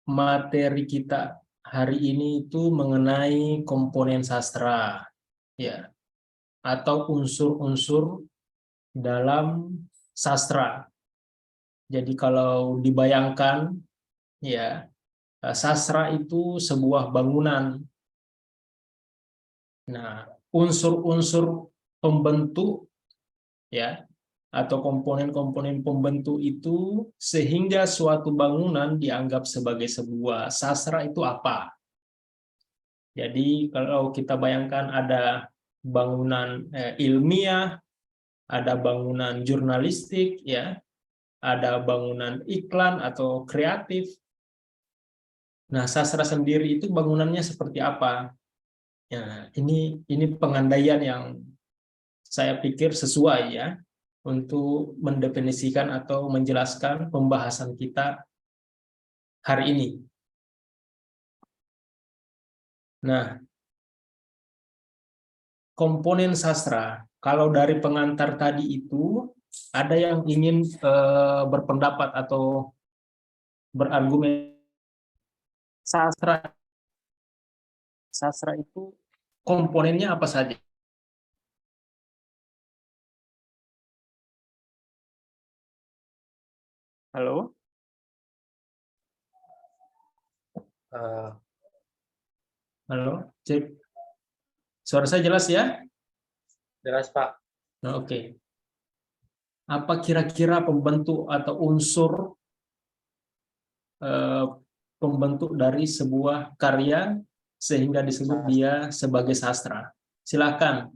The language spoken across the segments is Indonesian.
materi kita hari ini itu mengenai komponen sastra, ya, atau unsur-unsur dalam sastra. Jadi kalau dibayangkan, ya, sastra itu sebuah bangunan. Nah, unsur-unsur pembentuk, ya, atau komponen-komponen pembentuk itu sehingga suatu bangunan dianggap sebagai sebuah sastra itu apa? Jadi kalau kita bayangkan ada bangunan ilmiah, ada bangunan jurnalistik, ya, ada bangunan iklan atau kreatif. Nah, sastra sendiri itu bangunannya seperti apa? Ya, ini pengandaian yang saya pikir sesuai, ya, untuk mendefinisikan atau menjelaskan pembahasan kita hari ini. Nah, komponen sastra, kalau dari pengantar tadi itu ada yang ingin berpendapat atau berargumen. Sastra itu komponennya apa saja? Halo? Eh, Halo? Cek. Suara saya jelas, ya? Jelas, Pak. Nah, oke. Apa kira-kira pembentuk atau unsur eh, pembentuk dari sebuah karya sehingga disebut dia sebagai sastra? Silakan,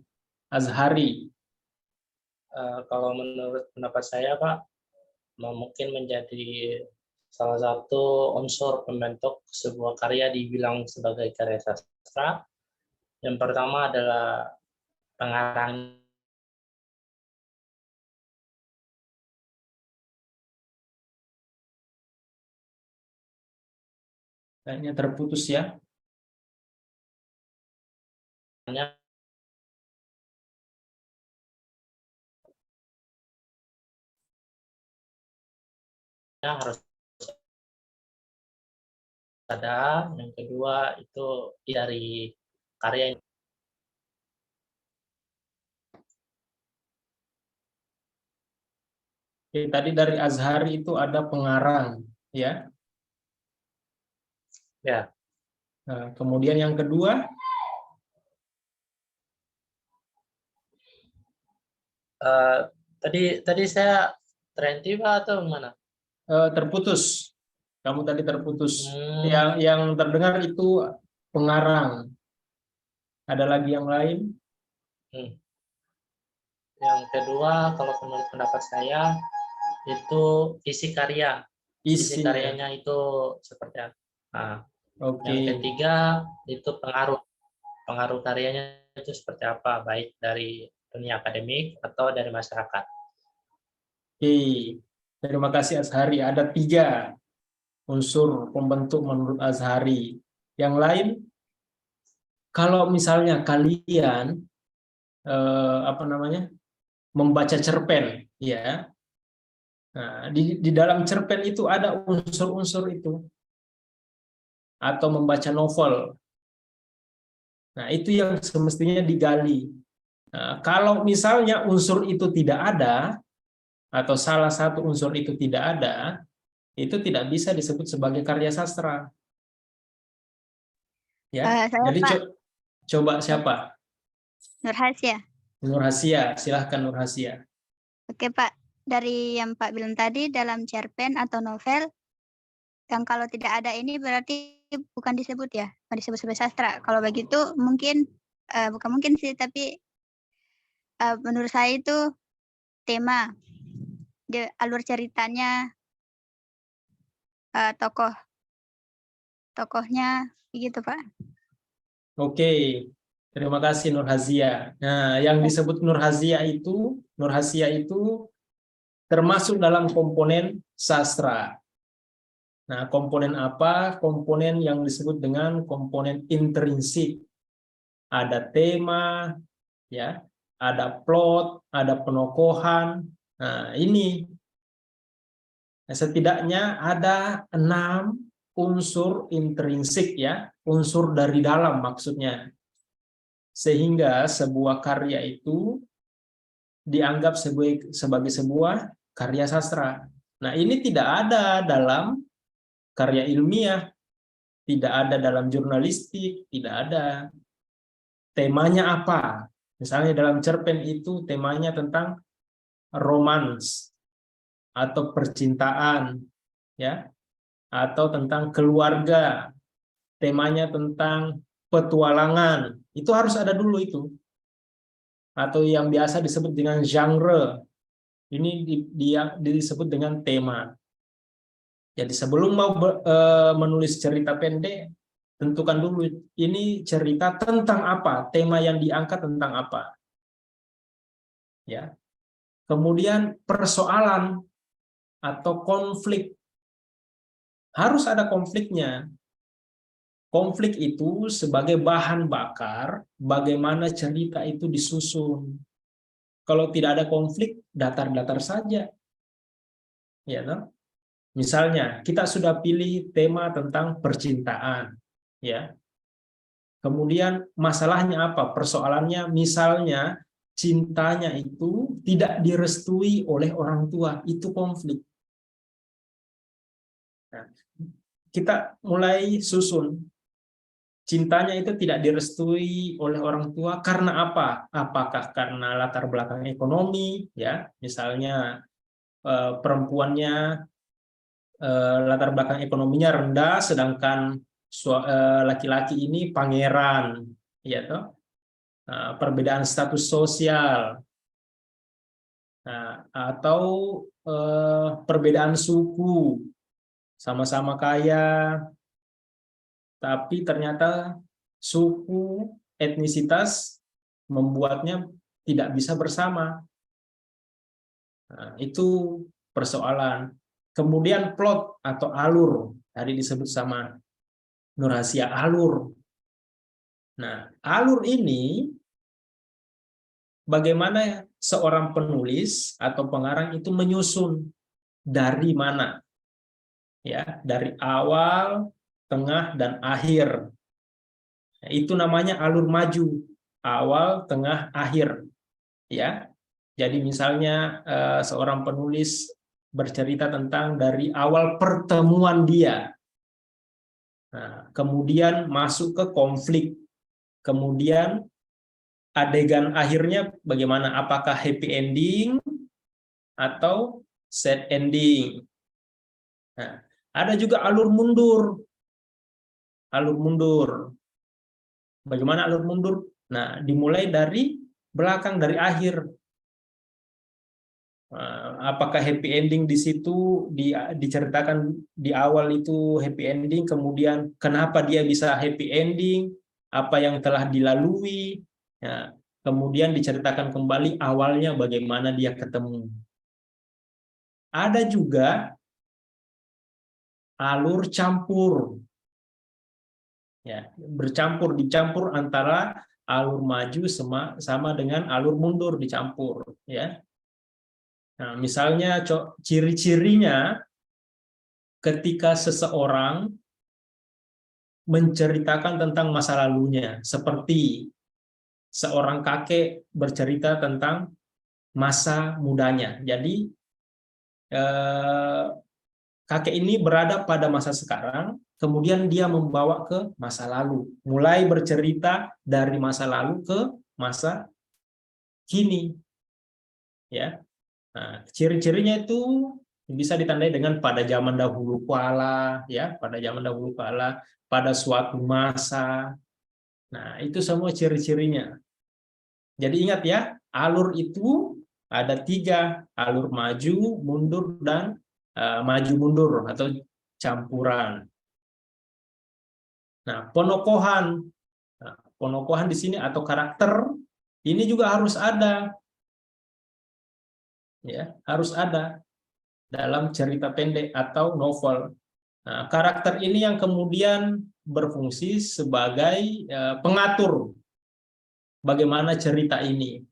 Azhari. Kalau menurut pendapat saya, Pak, mungkin menjadi salah satu unsur pembentuk sebuah karya dibilang sebagai karya sastra. Yang pertama adalah pengarang. Kayaknya terputus, ya. Harus ada. Yang kedua itu dari karya. Oke, tadi dari Azhari itu ada pengarang, ya. Ya. Nah, kemudian yang kedua, Tadi saya terhenti, Pak, atau gimana? terputus. Kamu tadi terputus. Hmm, Yang terdengar itu pengarang. Ada lagi yang lain? hmm. Yang kedua, kalau menurut pendapat saya, itu isi karya. Isi Isinya. karyanya itu seperti apa. Nah, Oke. yang ketiga itu pengaruh. Pengaruh karyanya itu seperti apa, baik dari dunia akademik atau dari masyarakat. Oke. Terima kasih Azhari. Ada 3 unsur pembentuk menurut Azhari. Yang lain, kalau misalnya kalian apa namanya, membaca cerpen, ya. Nah, di dalam cerpen itu ada unsur-unsur itu, atau membaca novel. Nah, itu yang semestinya digali. Nah, kalau misalnya unsur itu tidak ada, atau salah satu unsur itu tidak ada, itu tidak bisa disebut sebagai karya sastra. Ya, Saya jadi Pak coba siapa? Nurhasya. Nur Hasia, silahkan Nur Hasia. Oke Pak, dari yang Pak bilang tadi dalam cerpen atau novel, yang kalau tidak ada ini berarti bukan disebut ya, bukan disebut sebagai sastra. Kalau begitu mungkin, bukan mungkin sih, tapi menurut saya itu tema, alur ceritanya, tokohnya, gitu Pak. Oke, terima kasih Nur Hasia. Nah, yang disebut Nur Hasia itu termasuk dalam komponen sastra. Nah, komponen apa? Komponen yang disebut dengan komponen intrinsik. Ada tema, ya, ada plot, ada penokohan. Nah, ini setidaknya ada 6 unsur intrinsik ya, unsur dari dalam maksudnya. Sehingga sebuah karya itu dianggap sebagai sebuah karya sastra. Nah, ini tidak ada dalam karya ilmiah, tidak ada dalam jurnalistik, tidak ada. Temanya apa? Misalnya dalam cerpen itu temanya tentang romans atau percintaan, ya, atau tentang keluarga, temanya tentang petualangan, itu harus ada dulu itu. Atau yang biasa disebut dengan genre, ini disebut dengan tema. Jadi sebelum mau menulis cerita pendek, tentukan dulu ini cerita tentang apa, tema yang diangkat tentang apa. Ya. Kemudian persoalan atau konflik, harus ada konfliknya. Konflik itu sebagai bahan bakar bagaimana cerita itu disusun. Kalau tidak ada konflik, datar-datar saja. Ya, no? Misalnya, kita sudah pilih tema tentang percintaan, ya. Kemudian masalahnya apa? Persoalannya misalnya cintanya itu tidak direstui oleh orang tua, itu konflik. Nah, kita mulai susun. Cintanya itu tidak direstui oleh orang tua karena apa? Apakah karena latar belakang ekonomi, ya, misalnya perempuannya latar belakang ekonominya rendah, sedangkan laki-laki ini pangeran, ya toh. Perbedaan status sosial, atau perbedaan suku, sama-sama kaya, tapi ternyata suku, etnisitas membuatnya tidak bisa bersama. Nah, itu persoalan. Kemudian plot atau alur, tadi disebut sama Nur Hasia, alur. Nah, alur ini bagaimana seorang penulis atau pengarang itu menyusun dari mana? Ya, dari awal, tengah, dan akhir. Nah, itu namanya alur maju, awal, tengah, akhir. Ya, jadi misalnya seorang penulis bercerita tentang dari awal pertemuan dia. Nah, kemudian masuk ke konflik, kemudian adegan akhirnya bagaimana? Apakah happy ending atau sad ending? Nah, ada juga alur mundur. Alur mundur. Bagaimana alur mundur? Nah, dimulai dari belakang, dari akhir. Apakah happy ending di situ diceritakan di awal itu happy ending, kemudian kenapa dia bisa happy ending, apa yang telah dilalui, ya, kemudian diceritakan kembali awalnya bagaimana dia ketemu. Ada juga alur campur, ya, dicampur antara alur maju sama dengan alur mundur, dicampur, ya. Nah, misalnya ciri-cirinya ketika seseorang menceritakan tentang masa lalunya, seperti seorang kakek bercerita tentang masa mudanya. Jadi kakek ini berada pada masa sekarang, kemudian dia membawa ke masa lalu, mulai bercerita dari masa lalu ke masa kini, ya. Nah, ciri-cirinya itu bisa ditandai dengan pada zaman dahulu kala, ya, pada zaman dahulu kala, pada suatu masa. Nah, itu semua ciri-cirinya. Jadi ingat ya, alur itu ada 3, alur maju, mundur, dan maju mundur atau campuran. Nah, ponokohan. Nah, ponokohan di sini atau karakter ini juga harus ada. Ya, harus ada dalam cerita pendek atau novel. Nah, karakter ini yang kemudian berfungsi sebagai pengatur bagaimana cerita ini.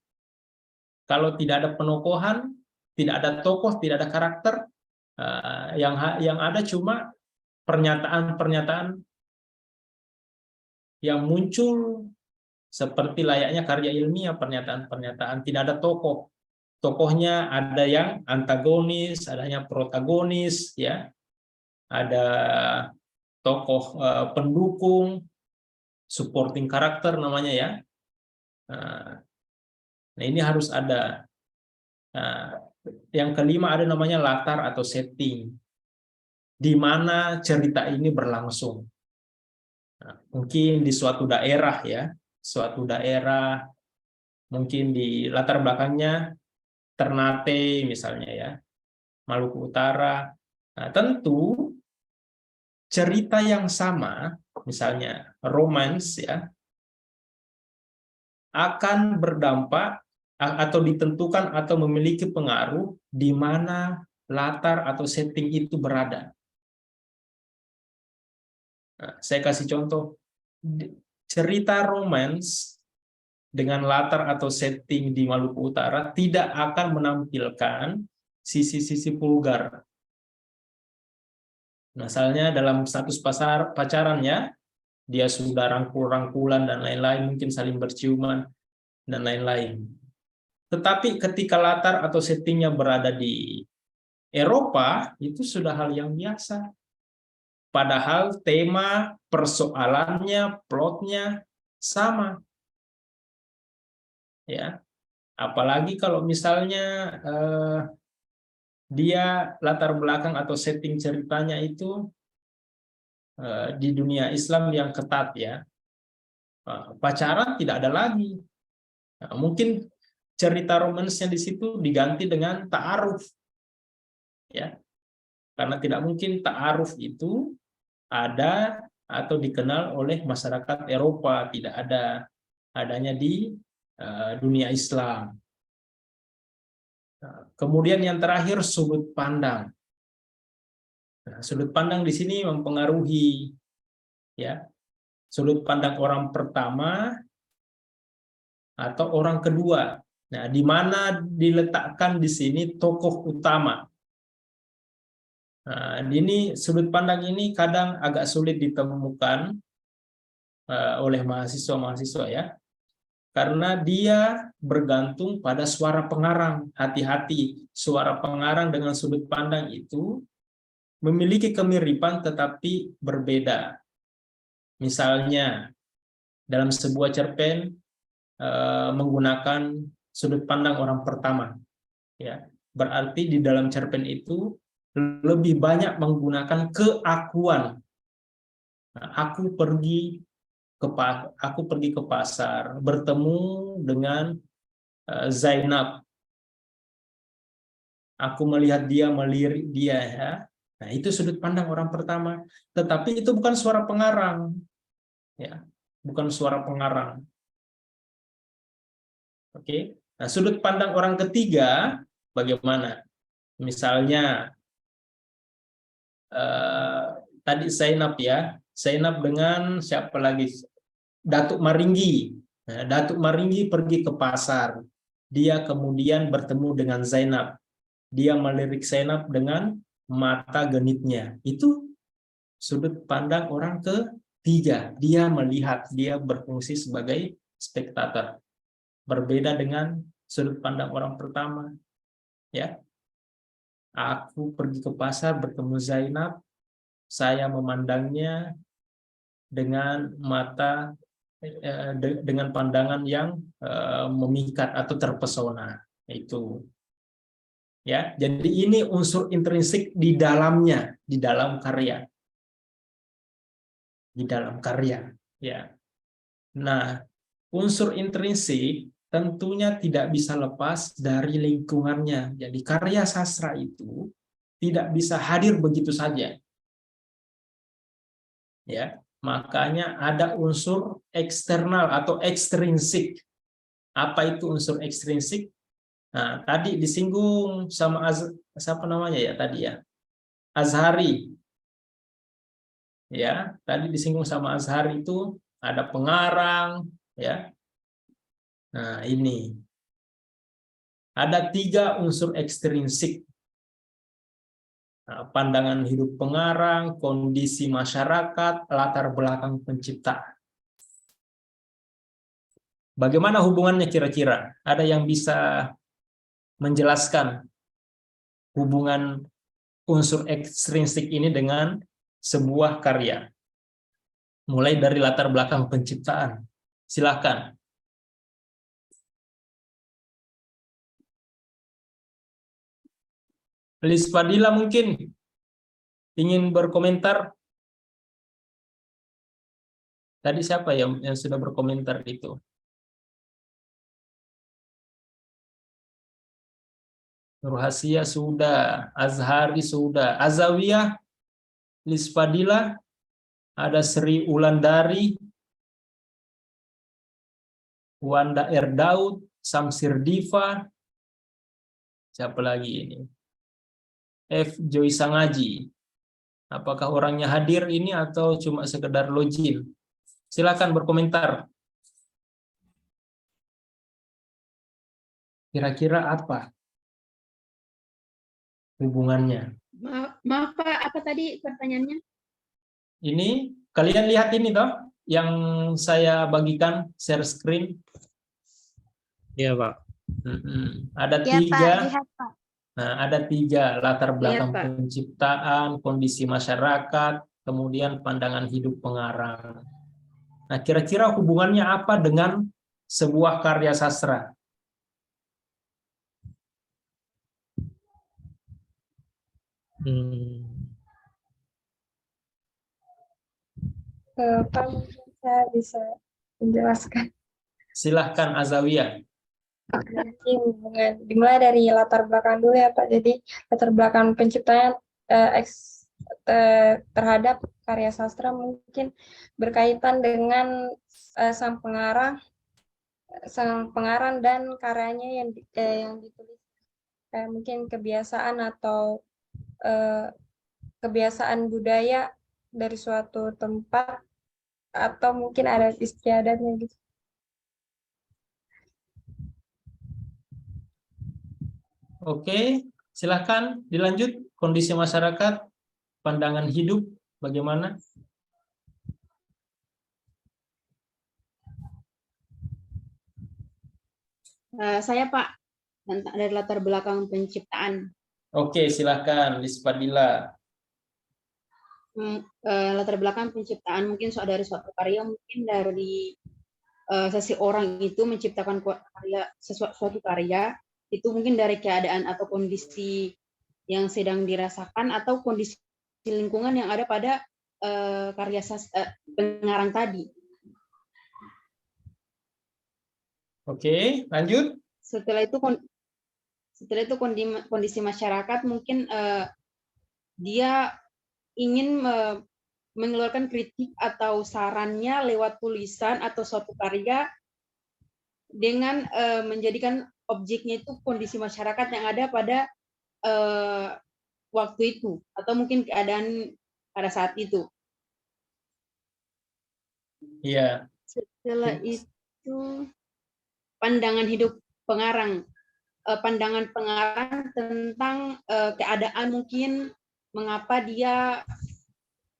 Kalau tidak ada penokohan, tidak ada tokoh, tidak ada karakter, yang ada cuma pernyataan-pernyataan yang muncul seperti layaknya karya ilmiah, pernyataan-pernyataan, tidak ada tokoh. Tokohnya ada yang antagonis, ada yang protagonis, ya, ada tokoh pendukung, supporting karakter namanya ya. Nah, ini harus ada. Nah, yang kelima ada namanya latar atau setting, di mana cerita ini berlangsung. Nah, mungkin di suatu daerah ya, suatu daerah, mungkin di latar belakangnya Ternate misalnya ya, Maluku Utara. Nah, tentu cerita yang sama, misalnya romance ya, akan berdampak atau ditentukan atau memiliki pengaruh di mana latar atau setting itu berada. Nah, saya kasih contoh, cerita romance dengan latar atau setting di Maluku Utara tidak akan menampilkan sisi-sisi vulgar. Misalnya dalam status pacarannya, dia sudah rangkul-rangkulan dan lain-lain, mungkin saling berciuman dan lain-lain. Tetapi ketika latar atau settingnya berada di Eropa, itu sudah hal yang biasa. Padahal tema, persoalannya, plotnya sama. Ya, apalagi kalau misalnya dia latar belakang atau setting ceritanya itu di dunia Islam yang ketat ya, pacaran tidak ada lagi. Nah, mungkin cerita romansnya di situ diganti dengan ta'aruf, ya, karena tidak mungkin ta'aruf itu ada atau dikenal oleh masyarakat Eropa, tidak ada, adanya di dunia Islam. Kemudian yang terakhir sudut pandang. Nah, sudut pandang di sini mempengaruhi ya, sudut pandang orang pertama atau orang kedua. Nah, di mana diletakkan di sini tokoh utama. Nah, ini sudut pandang ini kadang agak sulit ditemukan oleh mahasiswa-mahasiswa ya, karena dia bergantung pada suara pengarang. Hati-hati, suara pengarang dengan sudut pandang itu memiliki kemiripan tetapi berbeda. Misalnya dalam sebuah cerpen menggunakan sudut pandang orang pertama, ya, berarti di dalam cerpen itu lebih banyak menggunakan keakuan. Nah, aku pergi ke pasar, bertemu dengan Zainab. Aku melihat dia, melirik dia ya. Nah, itu sudut pandang orang pertama, tetapi itu bukan suara pengarang. Ya, bukan suara pengarang. Oke. Nah, sudut pandang orang ketiga bagaimana? Misalnya tadi Zainab ya, Zainab dengan siapa lagi? Datuk Maringgi. Nah, Datuk Maringgi pergi ke pasar. Dia kemudian bertemu dengan Zainab. Dia melirik Zainab dengan mata genitnya. Itu sudut pandang orang ketiga. Dia melihat, dia berfungsi sebagai spektator. Berbeda dengan sudut pandang orang pertama. Ya, aku pergi ke pasar bertemu Zainab, saya memandangnya dengan mata dengan pandangan yang memikat atau terpesona. Itu ya. Jadi ini unsur intrinsik di dalamnya, di dalam karya. Di dalam karya, ya. Nah, unsur intrinsik tentunya tidak bisa lepas dari lingkungannya. Jadi karya sastra itu tidak bisa hadir begitu saja. Ya, makanya ada unsur eksternal atau ekstrinsik. Apa itu unsur ekstrinsik? Nah, tadi disinggung sama siapa namanya ya tadi ya? Azhari. Ya, tadi disinggung sama Azhari itu ada pengarang, ya. Nah, ini ada 3 unsur ekstrinsik pandangan hidup pengarang, kondisi masyarakat, latar belakang penciptaan. Bagaimana hubungannya kira-kira? Ada yang bisa menjelaskan hubungan unsur ekstrinsik ini dengan sebuah karya? Mulai dari latar belakang penciptaan. Silakan. Liz Fadila mungkin ingin berkomentar. Tadi siapa yang sudah berkomentar itu? Nurhasia sudah, Azhari sudah, Azawiyah, Liz Fadila, ada Sri Ulandari, Wanda Erdaud, Samsir Diva, siapa lagi ini? F. Joy Sangaji. Apakah orangnya hadir ini atau cuma sekedar login? Silakan berkomentar. Kira-kira apa hubungannya? Maaf Pak, apa tadi pertanyaannya? Ini kalian lihat ini toh yang saya bagikan share screen. Iya, Pak. Ada Ya Pak, tiga. lihat Pak. Nah, ada tiga latar belakang Pak. penciptaan, kondisi masyarakat, kemudian pandangan hidup pengarang. Nah, kira-kira hubungannya apa dengan sebuah karya sastra? Pak, mungkin saya bisa menjelaskan. Silahkan Azawiyah. Nanti hubungan dimulai dari latar belakang dulu ya Pak. Jadi latar belakang penciptanya terhadap karya sastra mungkin berkaitan dengan sang pengarang dan karyanya yang ditulis. Mungkin kebiasaan atau kebiasaan budaya dari suatu tempat atau mungkin ada istiadatnya gitu. Oke, silahkan dilanjut. Kondisi masyarakat, pandangan hidup, bagaimana? Saya Pak, dari latar belakang penciptaan. Oke, silahkan Liz Fadila. Latar belakang penciptaan mungkin dari suatu karya, mungkin dari seseorang itu menciptakan suatu karya, itu mungkin dari keadaan atau kondisi yang sedang dirasakan atau kondisi lingkungan yang ada pada karya pengarang tadi. Oke, lanjut. Setelah itu kondisi masyarakat mungkin dia ingin mengeluarkan kritik atau sarannya lewat tulisan atau suatu karya dengan menjadikan objeknya itu kondisi masyarakat yang ada pada waktu itu atau mungkin keadaan pada saat itu. Iya. Setelah itu pandangan hidup pengarang, pandangan pengarang tentang keadaan mungkin mengapa dia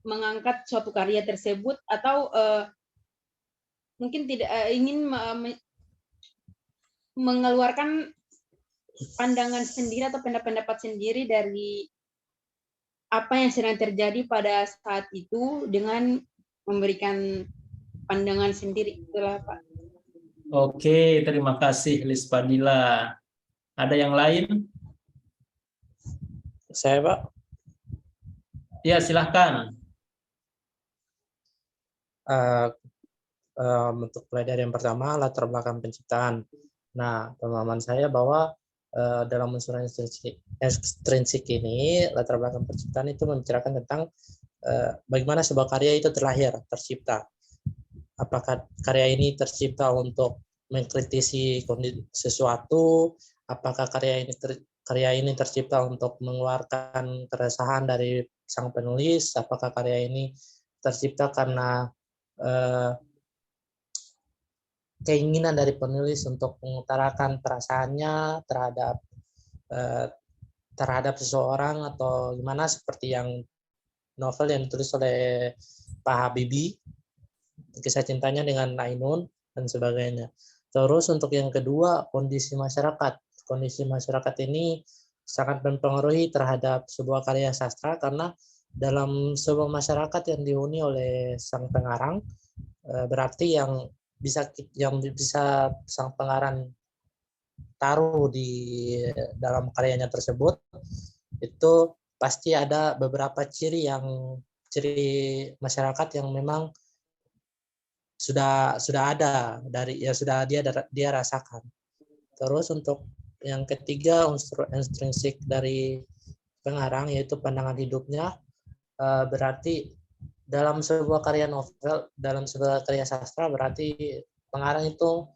mengangkat suatu karya tersebut atau mungkin tidak ingin mengeluarkan pandangan sendiri atau pendapat sendiri dari apa yang sedang terjadi pada saat itu dengan memberikan pandangan sendiri. Itulah Pak. Oke, terima kasih Liz Fadila. Ada yang lain? Saya, Pak. Ya, silahkan. Untuk mulai dari yang pertama, latar belakang penciptaan. Nah, pemahaman saya bahwa dalam unsur ekstrinsik ini, latar belakang penciptaan itu membicarakan tentang bagaimana sebuah karya itu tercipta. Apakah karya ini tercipta untuk mengkritisi sesuatu? Apakah karya ini tercipta untuk mengeluarkan keresahan dari sang penulis? Apakah karya ini tercipta karena keinginan dari penulis untuk mengutarakan perasaannya terhadap terhadap seseorang atau gimana, seperti yang novel yang ditulis oleh Pak Habibie, kisah cintanya dengan Ainun dan sebagainya. Terus untuk yang kedua, kondisi masyarakat. Kondisi masyarakat ini sangat mempengaruhi terhadap sebuah karya sastra, karena dalam sebuah masyarakat yang dihuni oleh sang pengarang, berarti yang bisa sang pengarang taruh di dalam karyanya tersebut itu pasti ada beberapa ciri masyarakat yang memang sudah ada dari ya sudah dia rasakan. Terus untuk yang ketiga, unsur intrinsik dari pengarang yaitu pandangan hidupnya, berarti dalam sebuah karya novel, dalam sebuah karya sastra, berarti pengarang itu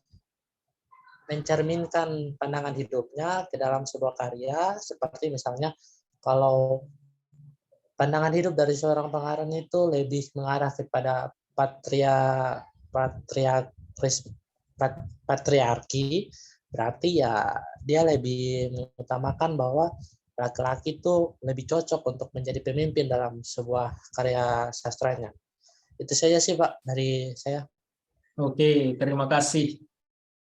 mencerminkan pandangan hidupnya ke dalam sebuah karya. Seperti misalnya kalau pandangan hidup dari seorang pengarang itu lebih mengarah kepada patriarki, berarti ya dia lebih mengutamakan bahwa laki-laki itu lebih cocok untuk menjadi pemimpin dalam sebuah karya sastranya. Itu saja sih Pak dari saya. Oke, terima kasih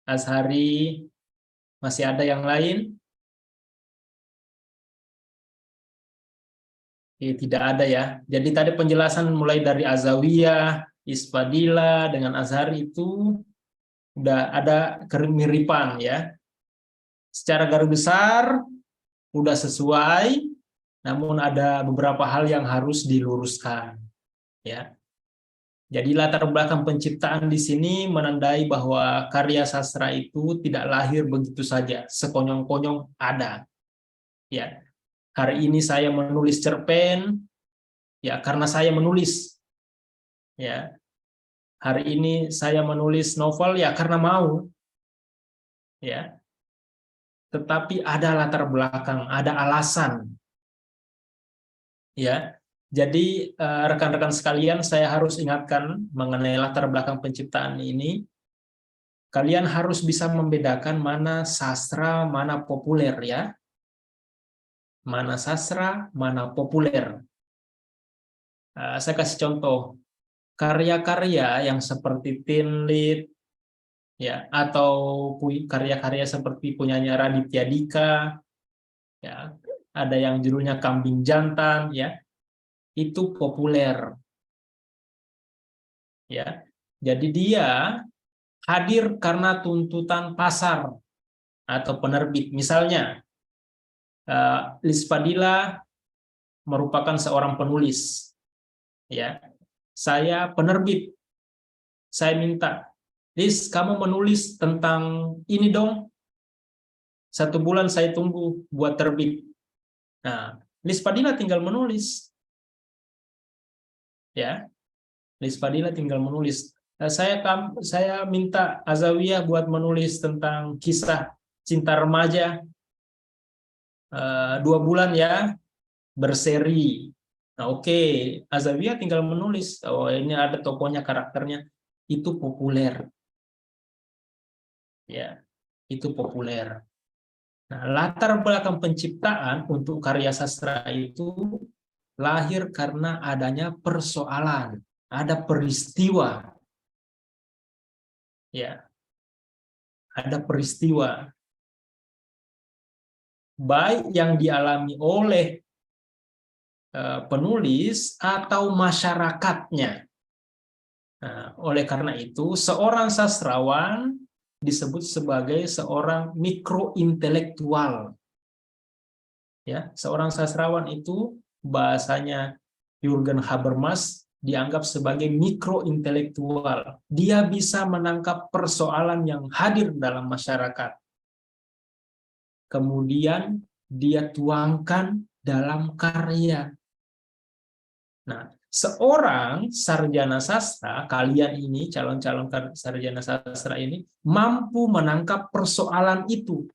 Azhari. Masih ada yang lain? Tidak ada ya. Jadi tadi penjelasan mulai dari Azawiyah, Ispadila dengan Azhari itu udah ada kemiripan ya. Secara garis besar udah sesuai, namun ada beberapa hal yang harus diluruskan ya. Jadi latar belakang penciptaan di sini menandai bahwa karya sastra itu tidak lahir begitu saja, sekonyong-konyong ada. Ya, hari ini saya menulis cerpen, ya karena saya menulis. Ya, hari ini saya menulis novel, ya karena mau. Ya, tetapi ada latar belakang, ada alasan. Ya, jadi rekan-rekan sekalian, saya harus ingatkan mengenai latar belakang penciptaan ini. Kalian harus bisa membedakan mana sastra, mana populer ya. Mana sastra, mana populer. Saya kasih contoh. Karya-karya yang seperti Teen Lead ya, atau karya-karya seperti punyanya Raditya Dika ya, ada yang judulnya Kambing Jantan ya. Itu populer. Ya. Jadi dia hadir karena tuntutan pasar atau penerbit. Misalnya, Liz Fadila merupakan seorang penulis. Ya, saya penerbit. Saya minta, Liz, kamu menulis tentang ini dong. 1 bulan saya tunggu buat terbit. Nah, Liz Fadila tinggal menulis. Ya, Liz Fadila tinggal menulis. Saya minta Azawiyah buat menulis tentang kisah cinta remaja 2 bulan ya, berseri. Nah, oke, Azawiyah tinggal menulis. Oh, ini ada tokohnya, karakternya. Itu populer. Ya, itu populer. Nah, latar belakang penciptaan untuk karya sastra itu lahir karena adanya persoalan, ada peristiwa. Ya, ada peristiwa baik yang dialami oleh penulis atau masyarakatnya. Nah, oleh karena itu, seorang sastrawan disebut sebagai seorang mikrointelektual. Ya, seorang sastrawan itu bahasanya Jürgen Habermas dianggap sebagai mikrointelektual. Dia bisa menangkap persoalan yang hadir dalam masyarakat. Kemudian dia tuangkan dalam karya. Nah, seorang sarjana sastra, kalian ini calon-calon sarjana sastra ini mampu menangkap persoalan itu.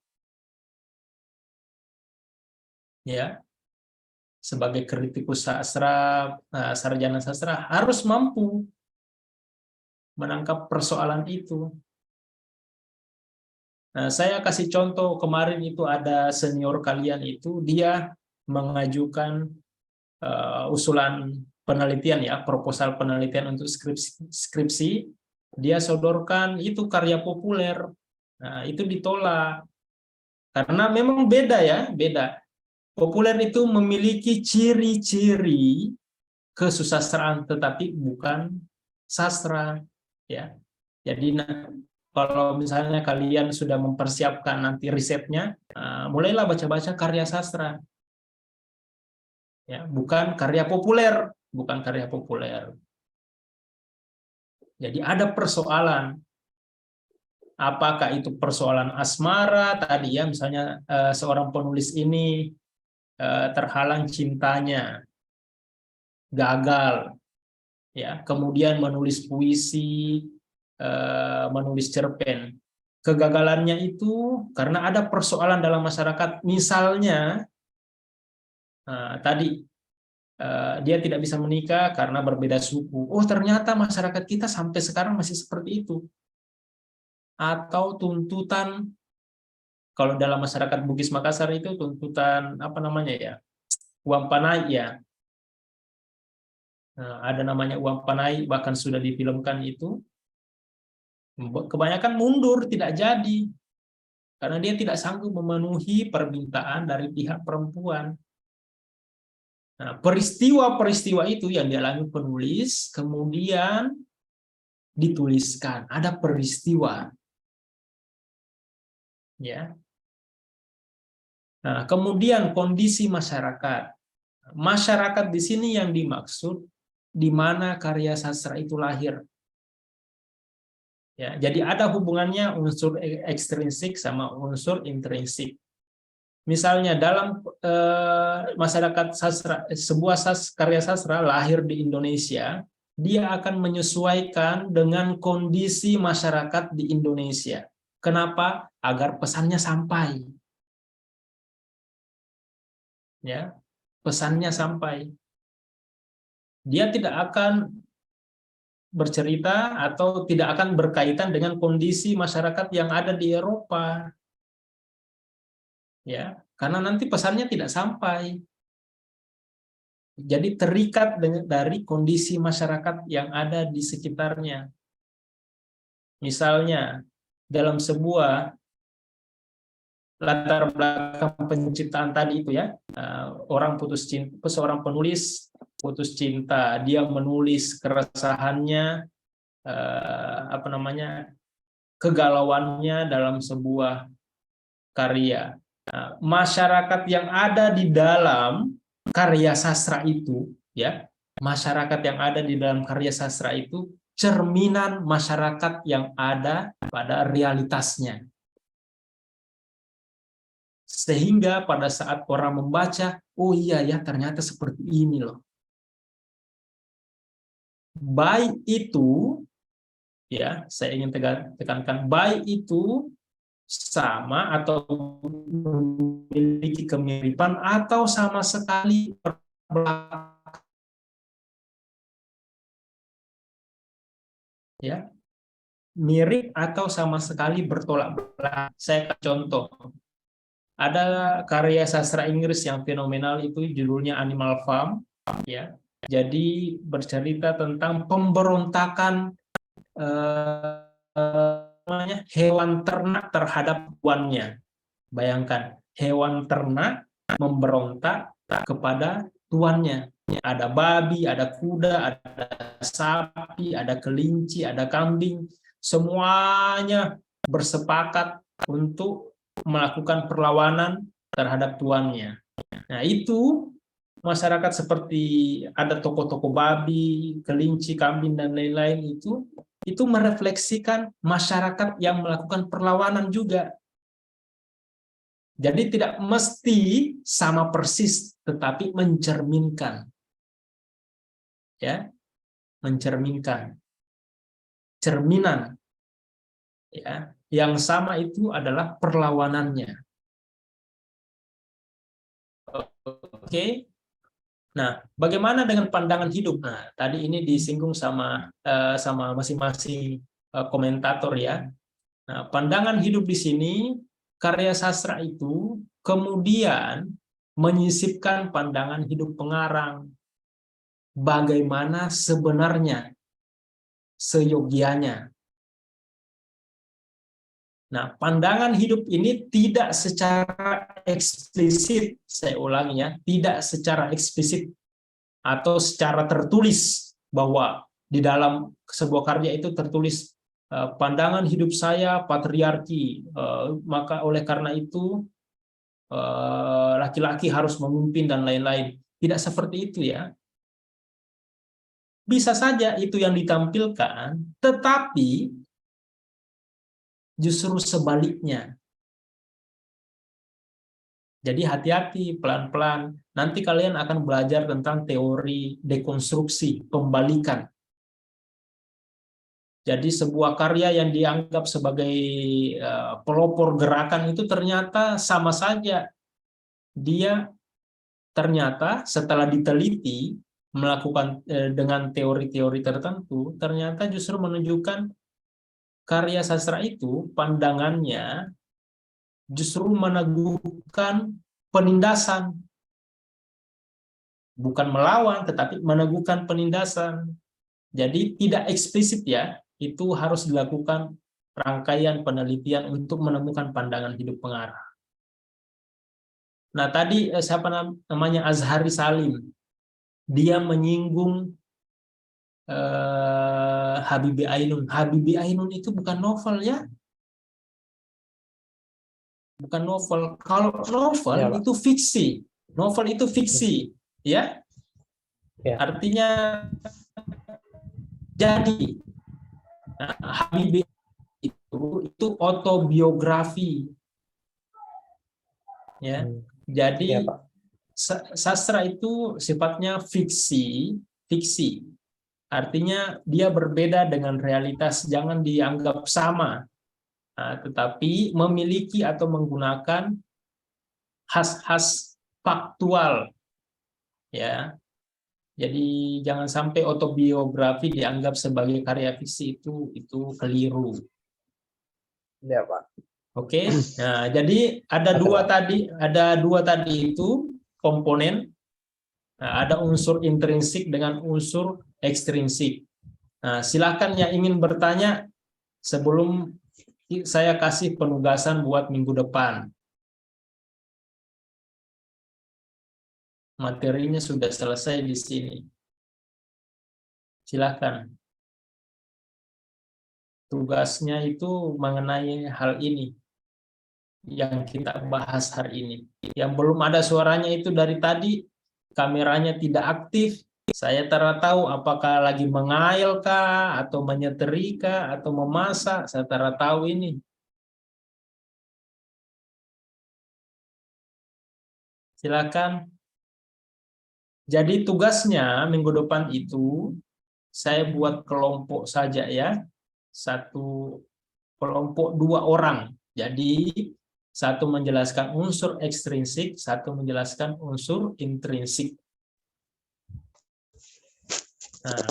Ya. Sebagai kritikus sastra, sarjana sastra harus mampu menangkap persoalan itu. Nah, saya kasih contoh kemarin itu ada senior kalian itu dia mengajukan usulan penelitian ya, proposal penelitian untuk skripsi, dia sodorkan itu karya populer. Nah, itu ditolak karena memang beda ya, beda. Populer itu memiliki ciri-ciri kesusastraan tetapi bukan sastra ya. Jadi kalau misalnya kalian sudah mempersiapkan nanti risetnya, mulailah baca-baca karya sastra. Ya, bukan karya populer, bukan karya populer. Jadi ada persoalan. Apakah itu persoalan asmara tadi ya, misalnya seorang penulis ini terhalang cintanya, gagal, ya, kemudian menulis puisi, menulis cerpen. Kegagalannya itu karena ada persoalan dalam masyarakat, misalnya tadi dia tidak bisa menikah karena berbeda suku. Oh, ternyata masyarakat kita sampai sekarang masih seperti itu. Atau tuntutan, kalau dalam masyarakat Bugis Makassar itu tuntutan apa namanya ya, uang panai ya. Ada namanya uang panai, bahkan sudah difilmkan itu. Kebanyakan mundur, tidak jadi. Karena dia tidak sanggup memenuhi permintaan dari pihak perempuan. Nah, peristiwa-peristiwa itu yang dialami penulis, kemudian dituliskan. Ada peristiwa. Ya. Nah, kemudian kondisi masyarakat. Masyarakat di sini yang dimaksud, di mana karya sastra itu lahir. Ya, jadi ada hubungannya unsur ekstrinsik sama unsur intrinsik. Misalnya dalam masyarakat sastra, sebuah karya sastra lahir di Indonesia, dia akan menyesuaikan dengan kondisi masyarakat di Indonesia. Kenapa? Agar pesannya sampai. Ya, pesannya sampai. Dia tidak akan bercerita atau tidak akan berkaitan dengan kondisi masyarakat yang ada di Eropa. Ya, karena nanti pesannya tidak sampai. Jadi terikat dari kondisi masyarakat yang ada di sekitarnya. Misalnya dalam sebuah latar belakang penciptaan tadi itu ya, orang putus cinta, seorang penulis putus cinta, dia menulis keresahannya, apa namanya, kegalauannya dalam sebuah karya. Nah, masyarakat yang ada di dalam karya sastra itu, ya, masyarakat yang ada di dalam karya sastra itu cerminan masyarakat yang ada pada realitasnya. Sehingga pada saat orang membaca, oh iya ya ternyata seperti ini loh. Baik itu, ya saya ingin tekankan, baik itu sama atau memiliki kemiripan atau sama sekali berbelakang. Ya, mirip atau sama sekali bertolak belakang. Saya contoh. Ada karya sastra Inggris yang fenomenal itu judulnya Animal Farm, ya. Jadi bercerita tentang pemberontakan hewan ternak terhadap tuannya. Bayangkan, hewan ternak memberontak kepada tuannya. Ada babi, ada kuda, ada sapi, ada kelinci, ada kambing. Semuanya bersepakat untuk melakukan perlawanan terhadap tuannya. Nah, itu masyarakat seperti ada toko-toko babi, kelinci, kambing, dan lain-lain itu merefleksikan masyarakat yang melakukan perlawanan juga. Jadi tidak mesti sama persis, tetapi mencerminkan. Ya, mencerminkan. Cerminan. Ya, yang sama itu adalah perlawanannya. Oke. Nah, bagaimana dengan pandangan hidup? Nah, tadi ini disinggung sama masing-masing komentator ya. Nah, pandangan hidup di sini, karya sastra itu kemudian menyisipkan pandangan hidup pengarang. Bagaimana sebenarnya, seyogianya. Nah, pandangan hidup ini tidak secara eksplisit, saya ulangi ya, tidak secara eksplisit atau secara tertulis bahwa di dalam sebuah karya itu tertulis pandangan hidup saya patriarki, maka oleh karena itu laki-laki harus memimpin dan lain-lain. Tidak seperti itu ya. Bisa saja itu yang ditampilkan, tetapi justru sebaliknya. Jadi hati-hati, pelan-pelan. Nanti kalian akan belajar tentang teori dekonstruksi, pembalikan. Jadi sebuah karya yang dianggap sebagai pelopor gerakan itu ternyata sama saja. Dia ternyata setelah diteliti, melakukan dengan teori-teori tertentu, ternyata justru menunjukkan karya sastra itu, pandangannya justru meneguhkan penindasan. Bukan melawan, tetapi meneguhkan penindasan. Jadi tidak eksplisit ya, itu harus dilakukan rangkaian penelitian untuk menemukan pandangan hidup pengarang. Nah tadi siapa namanya, Azhari Salim, dia menyinggung Habibie Ainun. Habibie Ainun itu bukan novel ya, bukan novel. Kalau novel Ya, Pak. itu fiksi, novel itu fiksi, ya. Ya. Artinya jadi Habibie itu autobiografi, ya. Jadi Ya, Pak. sastra itu sifatnya fiksi. Artinya dia berbeda dengan realitas, jangan dianggap sama. Nah, tetapi memiliki atau menggunakan khas-khas faktual, ya. Jadi jangan sampai autobiografi dianggap sebagai karya fiksi, itu keliru. Ya, Pak. Oke. Nah, jadi ada dua tadi itu komponen. Nah, ada unsur intrinsik dengan unsur ekstrinsik. Nah, silakan yang ingin bertanya sebelum saya kasih penugasan buat minggu depan. Materinya sudah selesai di sini. Silakan. Tugasnya itu mengenai hal ini yang kita bahas hari ini. Yang belum ada suaranya itu dari tadi, kameranya tidak aktif. Saya tidak tahu apakah lagi mengail kah, atau menyeteri kah, atau memasak. Saya tidak tahu ini. Silakan. Jadi tugasnya minggu depan itu saya buat kelompok saja ya. Satu kelompok 2 orang. Jadi satu menjelaskan unsur ekstrinsik, satu menjelaskan unsur intrinsik. Nah,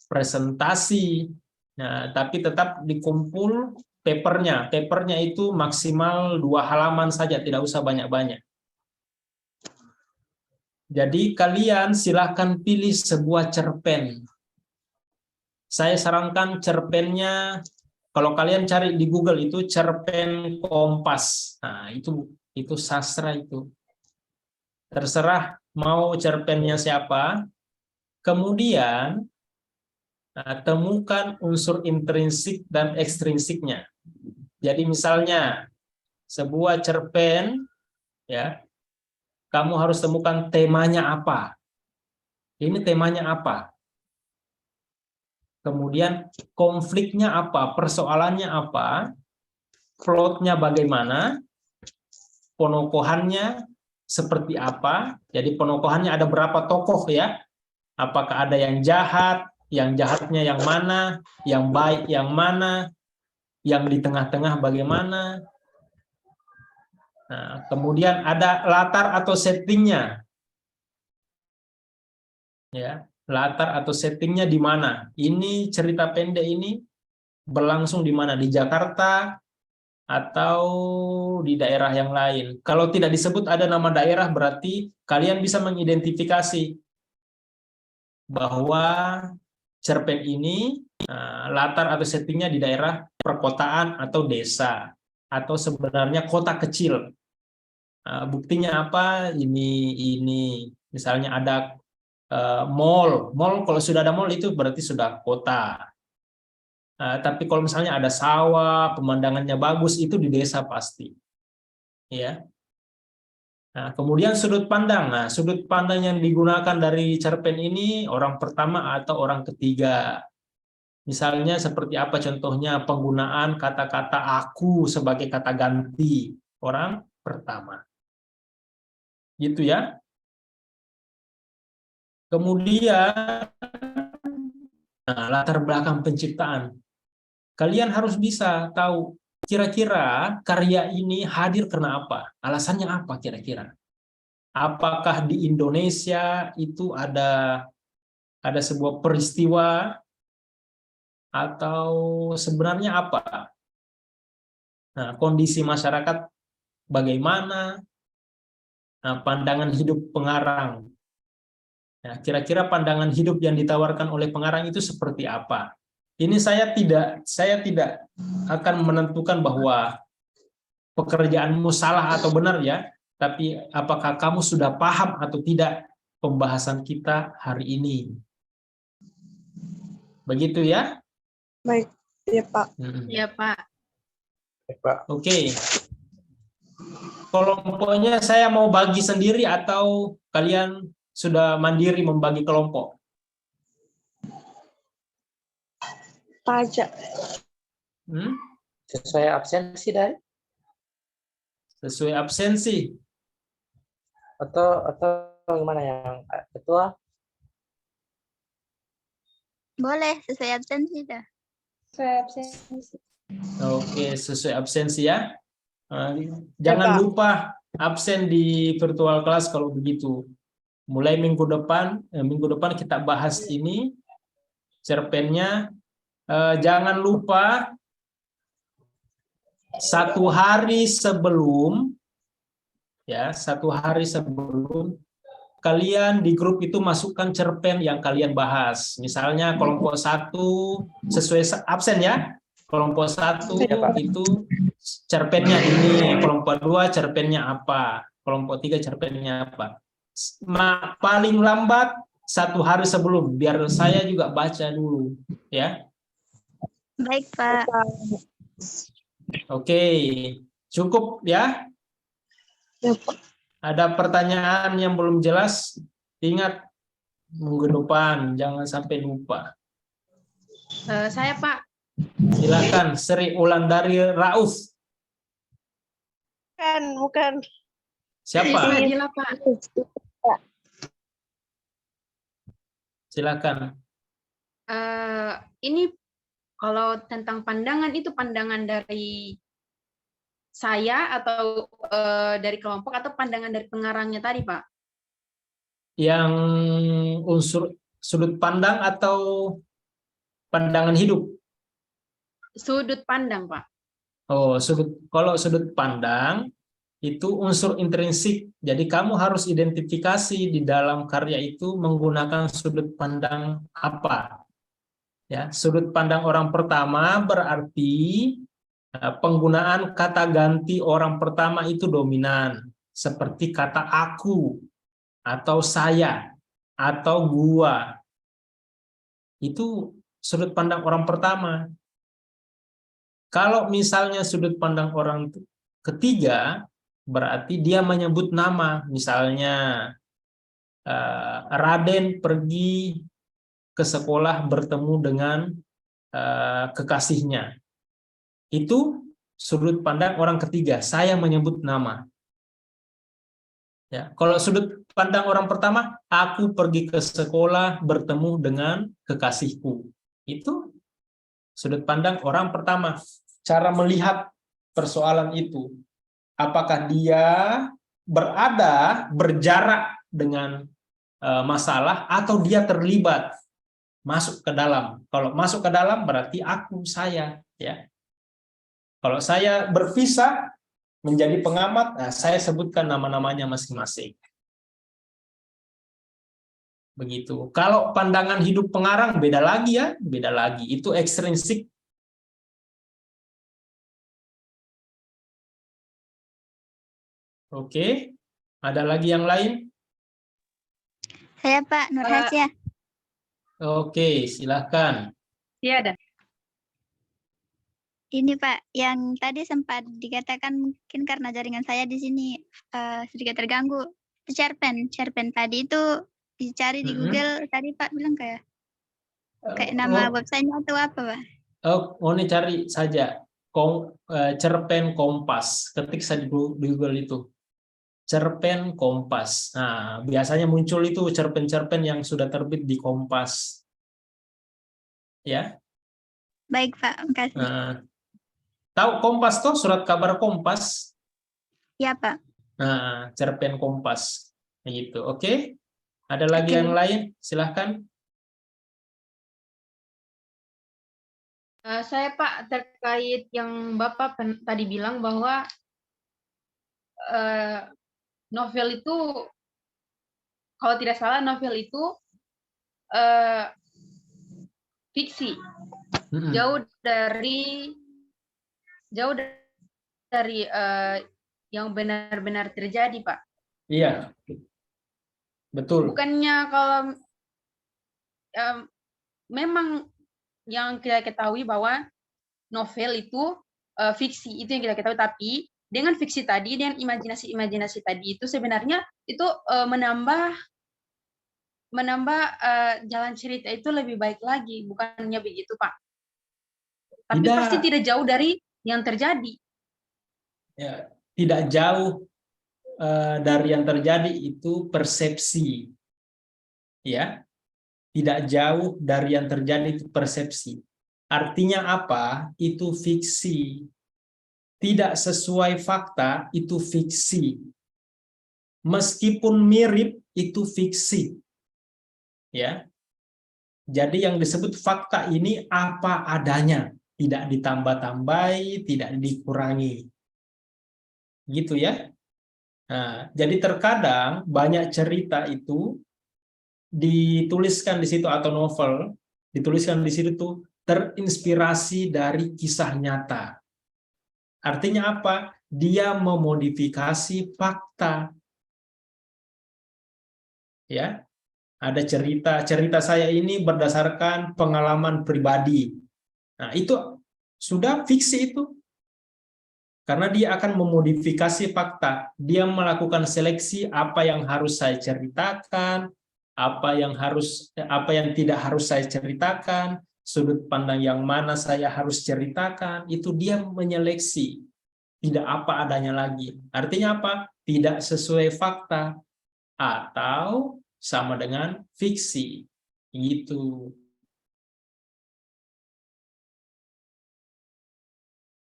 presentasi. Nah, tapi tetap dikumpul papernya. Papernya itu maksimal 2 halaman saja, tidak usah banyak-banyak. Jadi kalian silakan pilih sebuah cerpen. Saya sarankan cerpennya, kalau kalian cari di Google itu cerpen Kompas. Nah, itu sastra itu. Terserah mau cerpennya siapa. Kemudian temukan unsur intrinsik dan ekstrinsiknya. Jadi misalnya sebuah cerpen, ya, kamu harus temukan temanya apa. Ini temanya apa? Kemudian konfliknya apa, persoalannya apa, plotnya bagaimana, penokohannya seperti apa. Jadi penokohannya ada berapa tokoh ya? Apakah ada yang jahat, yang jahatnya yang mana, yang baik yang mana, yang di tengah-tengah bagaimana. Nah, kemudian ada latar atau settingnya. Ya, latar atau settingnya di mana? Ini cerita pendek ini berlangsung di mana? Di Jakarta atau di daerah yang lain. Kalau tidak disebut ada nama daerah, berarti kalian bisa mengidentifikasi bahwa cerpen ini latar atau settingnya di daerah perkotaan atau desa, atau sebenarnya kota kecil. Buktinya apa? Ini misalnya ada mall. Kalau sudah ada mall itu berarti sudah kota. Tapi kalau misalnya ada sawah, pemandangannya bagus, itu di desa pasti. Ya. Nah, kemudian sudut pandang. Nah, sudut pandang yang digunakan dari cerpen ini orang pertama atau orang ketiga. Misalnya seperti apa contohnya penggunaan kata-kata aku sebagai kata ganti orang pertama. Gitu ya. Kemudian latar belakang penciptaan. Kalian harus bisa tahu kira-kira karya ini hadir karena apa? Alasannya apa kira-kira? Apakah di Indonesia itu ada sebuah peristiwa atau sebenarnya apa? Nah, kondisi masyarakat bagaimana? Nah, pandangan hidup pengarang. Nah, kira-kira pandangan hidup yang ditawarkan oleh pengarang itu seperti apa? Ini saya tidak akan menentukan bahwa pekerjaanmu salah atau benar ya, tapi apakah kamu sudah paham atau tidak pembahasan kita hari ini? Begitu ya? Baik, ya Pak. Ya, Pak. Pak. Oke. Kelompoknya saya mau bagi sendiri atau kalian sudah mandiri membagi kelompok? Pajak. Sesuai absensi dari Sesuai absensi. atau gimana yang ketua? Boleh sesuai absensi dah. Saya absensi. Oke, sesuai absensi ya. Jangan Pak. lupa absen di virtual class kalau begitu. Mulai minggu depan kita bahas ini cerpennya. Jangan lupa 1 hari sebelum kalian di grup itu masukkan cerpen yang kalian bahas. Misalnya kelompok 1 sesuai absen ya. Kelompok 1 itu cerpennya ini, kelompok 2 cerpennya apa, kelompok 3 cerpennya apa. Paling lambat 1 hari sebelum, biar saya juga baca dulu ya. Baik, Pak. Oke, cukup ya. Ya, Pak. Ada pertanyaan yang belum jelas? Ingat minggu depan, jangan sampai lupa. Saya, Pak. Silakan, Sri Wulandari Rauf. Bukan. Siapa? Nadila, Pak. Silakan. Ini kalau tentang pandangan itu pandangan dari saya atau dari kelompok atau pandangan dari pengarangnya tadi, Pak? Yang unsur sudut pandang atau pandangan hidup? Sudut pandang, Pak. Oh, kalau sudut pandang itu unsur intrinsik. Jadi kamu harus identifikasi di dalam karya itu menggunakan sudut pandang apa. Ya, sudut pandang orang pertama berarti penggunaan kata ganti orang pertama itu dominan, seperti kata aku atau saya atau gua. Itu sudut pandang orang pertama. Kalau misalnya sudut pandang orang ketiga, berarti dia menyebut nama. Misalnya Raden pergi ke sekolah bertemu dengan kekasihnya. Itu sudut pandang orang ketiga, saya menyebut nama. Ya, kalau sudut pandang orang pertama, aku pergi ke sekolah bertemu dengan kekasihku. Itu sudut pandang orang pertama. Cara melihat persoalan itu, apakah dia berjarak dengan masalah atau dia terlibat masuk ke dalam. Kalau masuk ke dalam berarti aku, saya, ya. Kalau saya berpisah menjadi pengamat, nah, saya sebutkan nama-namanya masing-masing. Begitu. Kalau pandangan hidup pengarang beda lagi ya, beda lagi. Itu ekstrinsik. Oke. Ada lagi yang lain? Saya Pak Nur Hasya. Oke, silakan. Iya ada. Ini Pak, yang tadi sempat dikatakan mungkin karena jaringan saya di sini sedikit terganggu. Cerpen tadi itu dicari di Google tadi Pak bilang kayak nama websitenya atau apa Pak? Oh, ini cari saja cerpen Kompas. Ketik saja di Google itu. Cerpen Kompas. Nah, biasanya muncul itu cerpen-cerpen yang sudah terbit di Kompas. Ya. Baik Pak, makasih. Tahu Kompas tuh, surat kabar Kompas? Ya Pak. Nah, cerpen Kompas. Gitu. Oke. Ada lagi yang lain? Silahkan. Saya Pak, terkait yang Bapak tadi bilang bahwa novel itu, kalau tidak salah novel itu fiksi, jauh dari yang benar-benar terjadi, Pak. Iya, betul. Bukannya kalau memang yang kita ketahui bahwa novel itu fiksi, itu yang kita ketahui, tapi dengan fiksi tadi, dengan imajinasi tadi itu sebenarnya itu menambah jalan cerita itu lebih baik lagi, bukannya begitu Pak? Tapi pasti tidak jauh dari yang terjadi. Ya, tidak jauh dari yang terjadi, itu persepsi. Ya, tidak jauh dari yang terjadi itu persepsi. Artinya apa? Itu fiksi. Tidak sesuai fakta, itu fiksi. Meskipun mirip, itu fiksi. Ya. Jadi yang disebut fakta ini apa adanya, tidak ditambah-tambahi, tidak dikurangi. Gitu ya. Nah, jadi terkadang banyak cerita itu dituliskan di situ, atau novel dituliskan di situ tuh terinspirasi dari kisah nyata. Artinya apa? Dia memodifikasi fakta. Ya. Ada cerita saya ini berdasarkan pengalaman pribadi. Nah, itu sudah fiksi itu. Karena dia akan memodifikasi fakta. Dia melakukan seleksi apa yang harus saya ceritakan, apa yang tidak harus saya ceritakan, sudut pandang yang mana saya harus ceritakan, itu dia menyeleksi. Tidak apa adanya lagi. Artinya apa? Tidak sesuai fakta atau sama dengan fiksi. Gitu.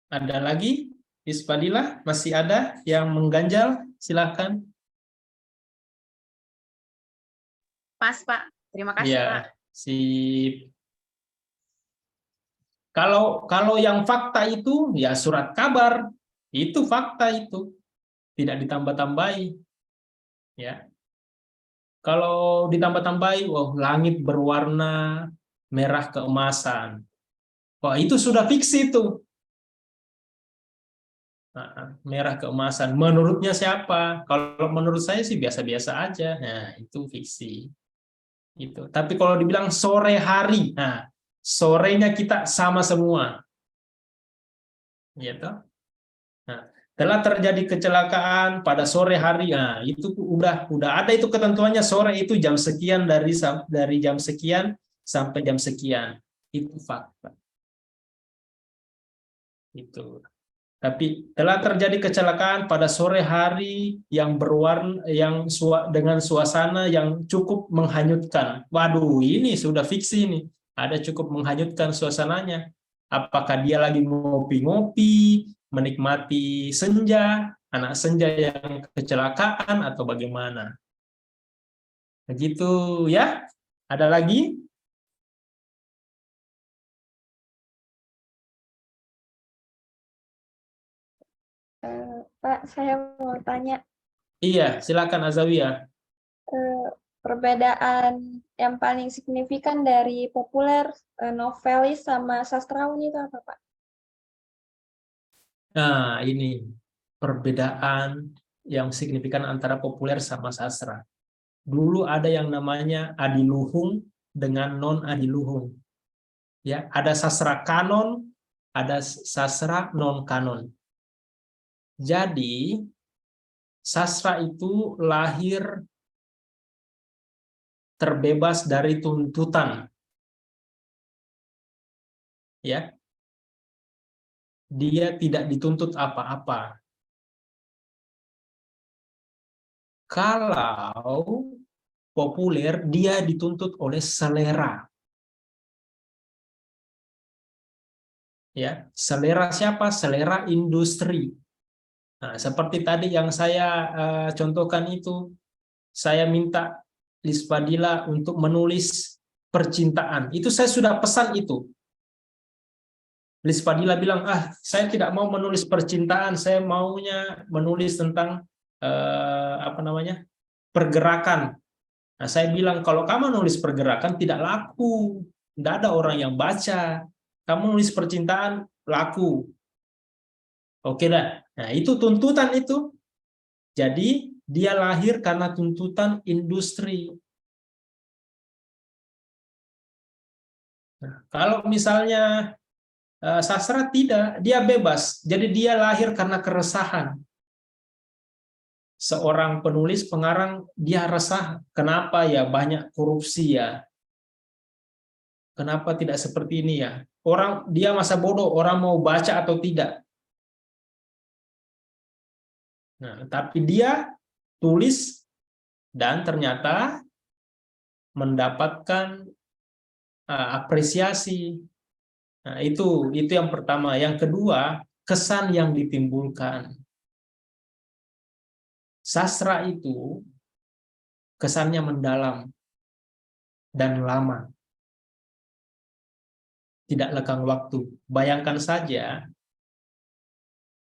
Ada lagi? Ispadillah, masih ada yang mengganjal? Silakan. Pas Pak, terima kasih Ya, Pak. sip. Kalau yang fakta itu ya surat kabar, itu fakta itu, tidak ditambah-tambahi. Ya. Kalau ditambah-tambahi, wah, langit berwarna merah keemasan. Wah, itu sudah fiksi itu. Merah keemasan. Menurutnya siapa? Kalau menurut saya sih biasa-biasa aja. Nah, itu fiksi. Gitu. Tapi kalau dibilang sore hari, nah, sorenya kita sama semua. Gitu. Nah, telah terjadi kecelakaan pada sore hari. Nah, itu udah ada itu ketentuannya, sore itu jam sekian, dari jam sekian sampai jam sekian. Itu fakta. Itu. Tapi telah terjadi kecelakaan pada sore hari yang berwarna, dengan suasana yang cukup menghanyutkan. Waduh, ini sudah fiksi nih. Ada cukup menghanyutkan suasananya. Apakah dia lagi ngopi-ngopi, menikmati senja, anak senja yang kecelakaan, atau bagaimana? Begitu ya. Ada lagi? Pak, saya mau tanya, Iya, silakan Azawiyah. perbedaan yang paling signifikan dari populer, novelis sama sastrawan itu apa, Pak? Nah, ini perbedaan yang signifikan antara populer sama sastra. Dulu ada yang namanya adiluhung dengan non adiluhung. Ya, ada sastra kanon, ada sastra non kanon. Jadi sastra itu lahir terbebas dari tuntutan. Ya. Dia tidak dituntut apa-apa. Kalau populer, dia dituntut oleh selera. Ya, selera siapa? Selera industri. Nah, seperti tadi yang saya contohkan itu, saya minta Liz Fadila untuk menulis percintaan. Itu saya sudah pesan itu. Liz Fadila bilang, saya tidak mau menulis percintaan, saya maunya menulis tentang pergerakan. Nah, saya bilang, kalau kamu nulis pergerakan tidak laku, tidak ada orang yang baca. Kamu nulis percintaan laku. Oke dah. Nah, itu tuntutan itu. Jadi dia lahir karena tuntutan industri. Nah, kalau misalnya sastra tidak, dia bebas. Jadi dia lahir karena keresahan. Seorang penulis pengarang, dia resah. Kenapa ya banyak korupsi ya? Kenapa tidak seperti ini ya? Orang dia masa bodoh, orang mau baca atau tidak. Nah, tapi dia tulis dan ternyata mendapatkan apresiasi. Nah, itu yang pertama. Yang kedua, kesan yang ditimbulkan. Sastra itu kesannya mendalam dan lama. Tidak lekang waktu. Bayangkan saja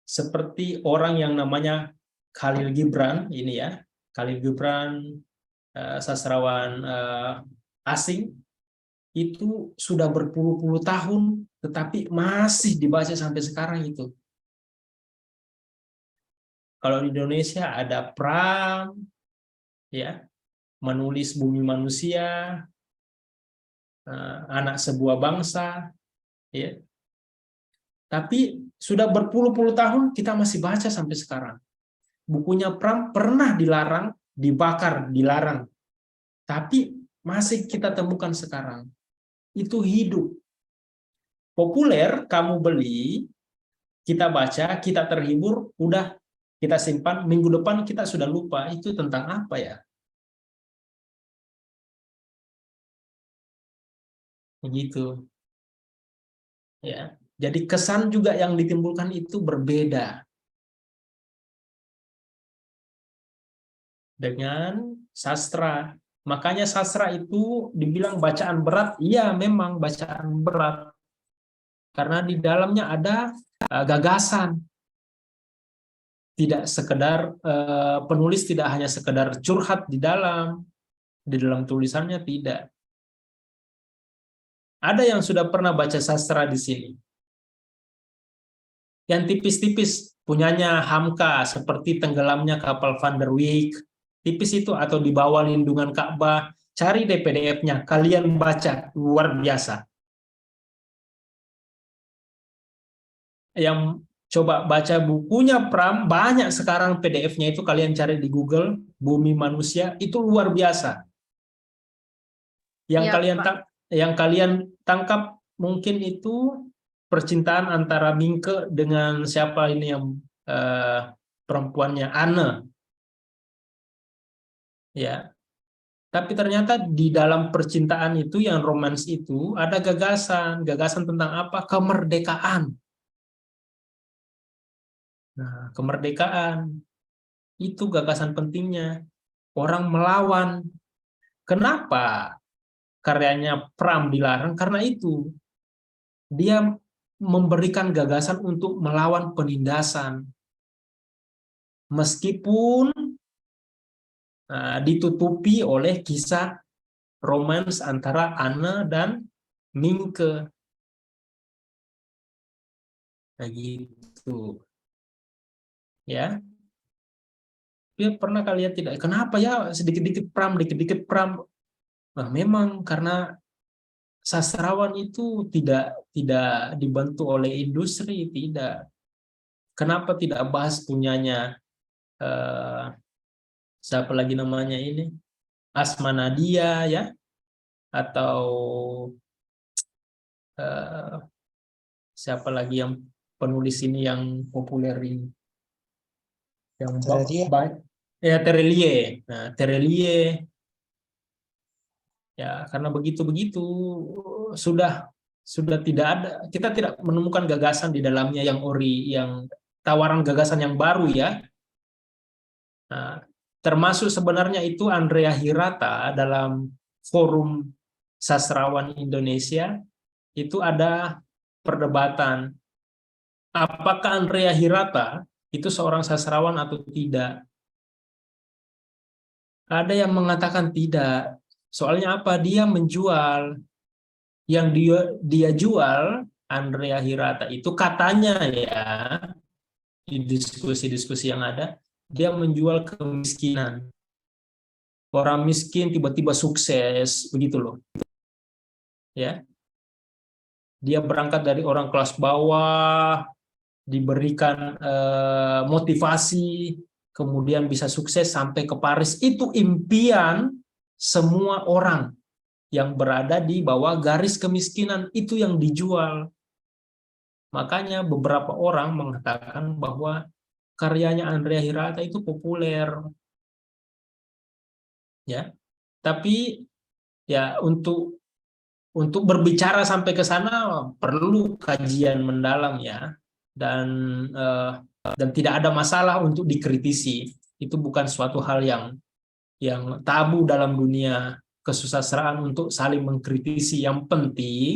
seperti orang yang namanya Khalil Gibran, ini ya. Khalil Gibran, sastrawan asing, itu sudah berpuluh-puluh tahun, tetapi masih dibaca sampai sekarang itu. Kalau di Indonesia ada Pram, ya, menulis Bumi Manusia, Anak Sebuah Bangsa, ya. Tapi sudah berpuluh-puluh tahun kita masih baca sampai sekarang. Bukunya Pram pernah dilarang, dibakar, dilarang. Tapi masih kita temukan sekarang. Itu hidup. Populer, kamu beli, kita baca, kita terhibur, udah kita simpan, minggu depan kita sudah lupa. Itu tentang apa ya? Begitu. Ya. Jadi kesan juga yang ditimbulkan itu berbeda dengan sastra. Makanya sastra itu dibilang bacaan berat, iya memang bacaan berat. Karena di dalamnya ada gagasan. Tidak sekedar penulis tidak hanya sekedar curhat di dalam tulisannya, tidak. Ada yang sudah pernah baca sastra di sini? Yang tipis-tipis, punyanya Hamka, seperti Tenggelamnya Kapal Van der Wijk, tipis itu, atau Di Bawah Lindungan Ka'bah. Cari deh PDF-nya, kalian baca, luar biasa. Yang coba baca bukunya Pram, banyak sekarang PDF-nya itu, kalian cari di Google, Bumi Manusia, itu luar biasa. Yang Iya, kalian Pak. yang kalian tangkap mungkin itu percintaan antara Mingke dengan siapa ini yang perempuannya, Anne. Ya. Tapi ternyata di dalam percintaan itu, yang romans itu, ada gagasan. Gagasan tentang apa? Kemerdekaan. Nah, kemerdekaan itu gagasan pentingnya. Orang melawan. Kenapa karyanya Pram dilarang? Karena itu. Dia memberikan gagasan untuk melawan penindasan. meskipun ditutupi oleh kisah romans antara Anne dan Minke. Nah, gitu. Ya. Dia pernah kalian tidak? Kenapa ya sedikit-dikit pram, dikit-dikit pram? Nah, memang karena sastrawan itu tidak dibantu oleh industri, tidak. Kenapa tidak bahas punyanya siapa lagi namanya ini? Asma Nadia ya, atau siapa lagi yang penulis ini yang populer ini? Yang Terelie. ya Terelie. Nah, Terelie ya karena begitu sudah tidak ada, kita tidak menemukan gagasan di dalamnya yang tawaran gagasan yang baru ya. Nah, termasuk sebenarnya itu Andrea Hirata dalam forum sastrawan Indonesia itu ada perdebatan apakah Andrea Hirata itu seorang sastrawan atau tidak. Ada yang mengatakan tidak. Soalnya apa? Dia menjual, yang dia jual Andrea Hirata itu katanya ya di diskusi-diskusi yang ada, dia menjual kemiskinan. Orang miskin tiba-tiba sukses begitu loh. Ya. Dia berangkat dari orang kelas bawah, diberikan motivasi, kemudian bisa sukses sampai ke Paris. Itu impian semua orang yang berada di bawah garis kemiskinan, itu yang dijual. Makanya beberapa orang mengatakan bahwa karyanya Andrea Hirata itu populer. Ya. Tapi ya untuk berbicara sampai ke sana perlu kajian mendalam ya. Dan tidak ada masalah untuk dikritisi. Itu bukan suatu hal yang tabu dalam dunia kesusastraan untuk saling mengkritisi. Yang penting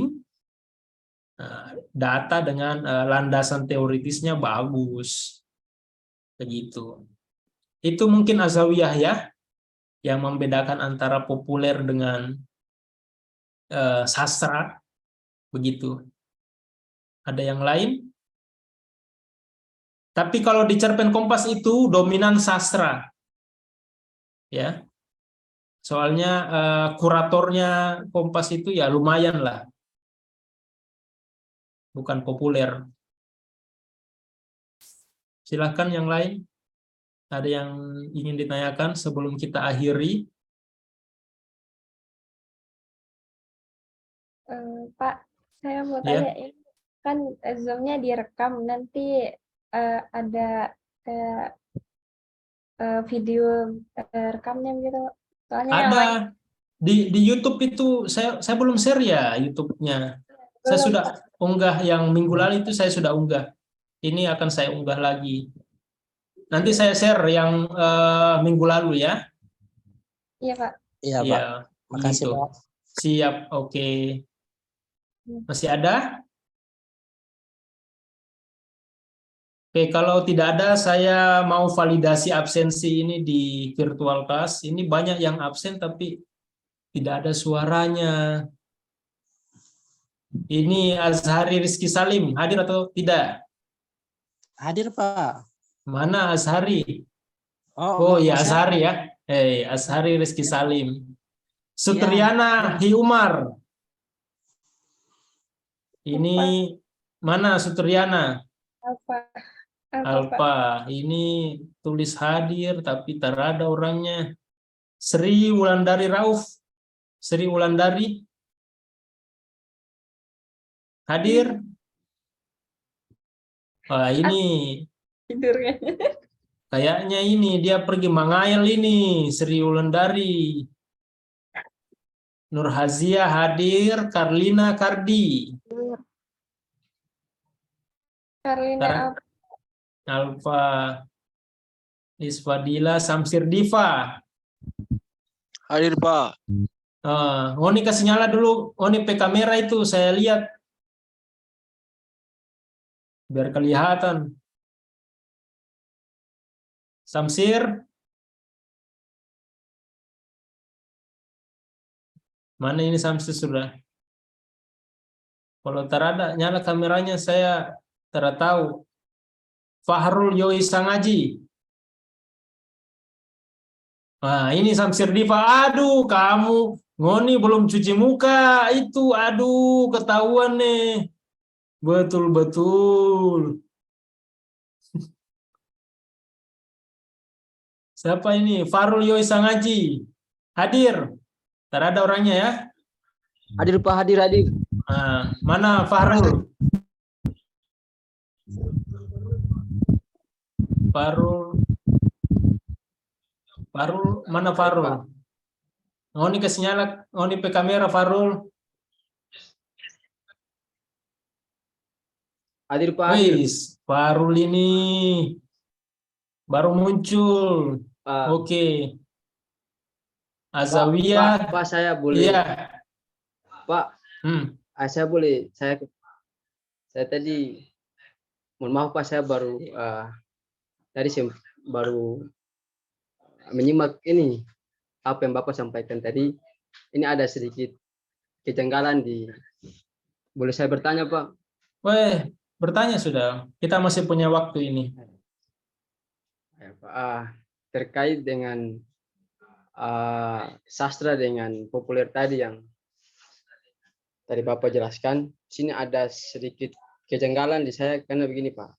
data dengan landasan teoritisnya bagus. Begitu. Itu mungkin Azawiyah ya, yang membedakan antara populer dengan sastra. Begitu. Ada yang lain? Tapi kalau di cerpen Kompas itu dominan sastra. Ya. Soalnya kuratornya Kompas itu ya lumayan lah. Bukan populer. Silakan yang lain. Ada yang ingin ditanyakan sebelum kita akhiri? Pak, saya mau Ya. tanya, ini kan Zoom-nya direkam, nanti ada kayak video rekamnya gitu. Soalnya yang lain Ada di YouTube itu saya belum share ya YouTube-nya. Saya belum, sudah Pak. unggah yang minggu lalu itu saya sudah unggah. Ini akan saya unggah lagi. Nanti saya share yang minggu lalu ya. Iya, Pak. Iya, Pak. Iya, Makasih, begitu. Pak. Siap, oke. Masih ada? Oke, kalau tidak ada, saya mau validasi absensi ini di virtual class. Ini banyak yang absen tapi tidak ada suaranya. Ini Azhari Rizky Salim, hadir atau tidak? Hadir, Pak. Mana Azhari? Oh, Oh ya, Mas Azhari ya. Azhari Rizky Salim. Sutriana Hi Umar. Ini mana Sutriana? Apa? Apa, Pak? Alfa. Ini tulis hadir tapi tak ada orangnya. Sri Wulandari Rauf. Sri Wulandari. Hadir? Wah, ini Tidurnya. kayaknya ini dia pergi mangayal ini, Sri Wulandari. Nur Hazia hadir, Karlina Kardi. Karlina apa? Alfa. Isfadila Samsir Diva. Hadir, Pak. Ngoni kasih nyala dulu, Ngoni pe kamera itu saya lihat. Biar kelihatan. Samsir? Mana ini Samsir sudah? Kalau terada, nyala kameranya, saya tidak tahu. Fahrul Yoi Sangaji. Nah, ini Samsir Diva. Aduh, kamu Ngoni belum cuci muka. Itu, aduh, ketahuan nih. Betul-betul. Siapa ini? Fahrul Yoi Sangaji. Hadir. Terada orangnya ya. Hadir Pak, hadir. Nah, mana Fahrul? Farul, mana Farul? Ngoni kasih nyala, ngoni pe kamera Farul. Hadir Pak, hadir. Wis, Farul ini baru muncul. Oke. Azawiyah. Pak, saya boleh. Iya. Pak, saya boleh. Saya tadi, mohon maaf Pak, saya baru tadi baru menyimak ini apa yang Bapak sampaikan tadi. Ini ada sedikit kejanggalan di. Boleh saya bertanya Pak? Weh, bertanya sudah. Kita masih punya waktu ini. Ya, Pak, terkait dengan sastra dengan populer tadi yang tadi Bapak jelaskan, sini ada sedikit kejanggalan di saya karena begini Pak.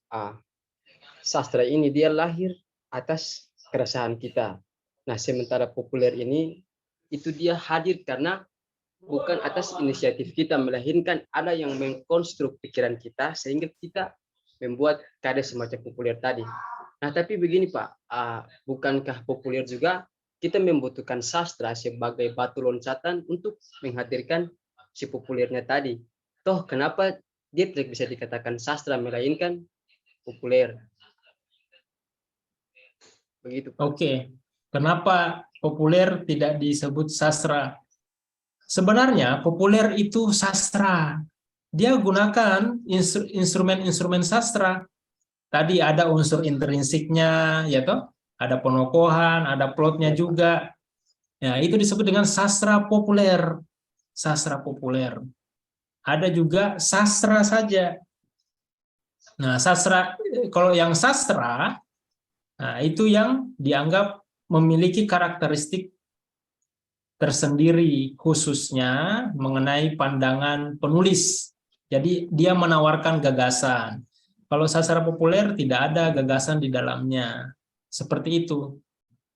Sastra ini dia lahir atas keresahan kita. Nah, sementara populer ini itu dia hadir karena bukan atas inisiatif kita, melahirkan ada yang mengkonstruk pikiran kita sehingga kita membuat karya semacam populer tadi. Nah, tapi begini Pak, bukankah populer juga kita membutuhkan sastra sebagai batu loncatan untuk menghadirkan si populernya tadi? Toh kenapa dia tidak bisa dikatakan sastra melainkan populer? Begitu Pak. Oke. Kenapa populer tidak disebut sastra? Sebenarnya populer itu sastra. Dia gunakan instrumen-instrumen sastra. Tadi ada unsur intrinsiknya, ya toh? Ada penokohan, ada plotnya juga. Ya, itu disebut dengan sastra populer. Sastra populer. Ada juga sastra saja. Nah, sastra, kalau yang sastra, nah, itu yang dianggap memiliki karakteristik tersendiri, khususnya mengenai pandangan penulis. Jadi dia menawarkan gagasan. Kalau sastra populer tidak ada gagasan di dalamnya. Seperti itu.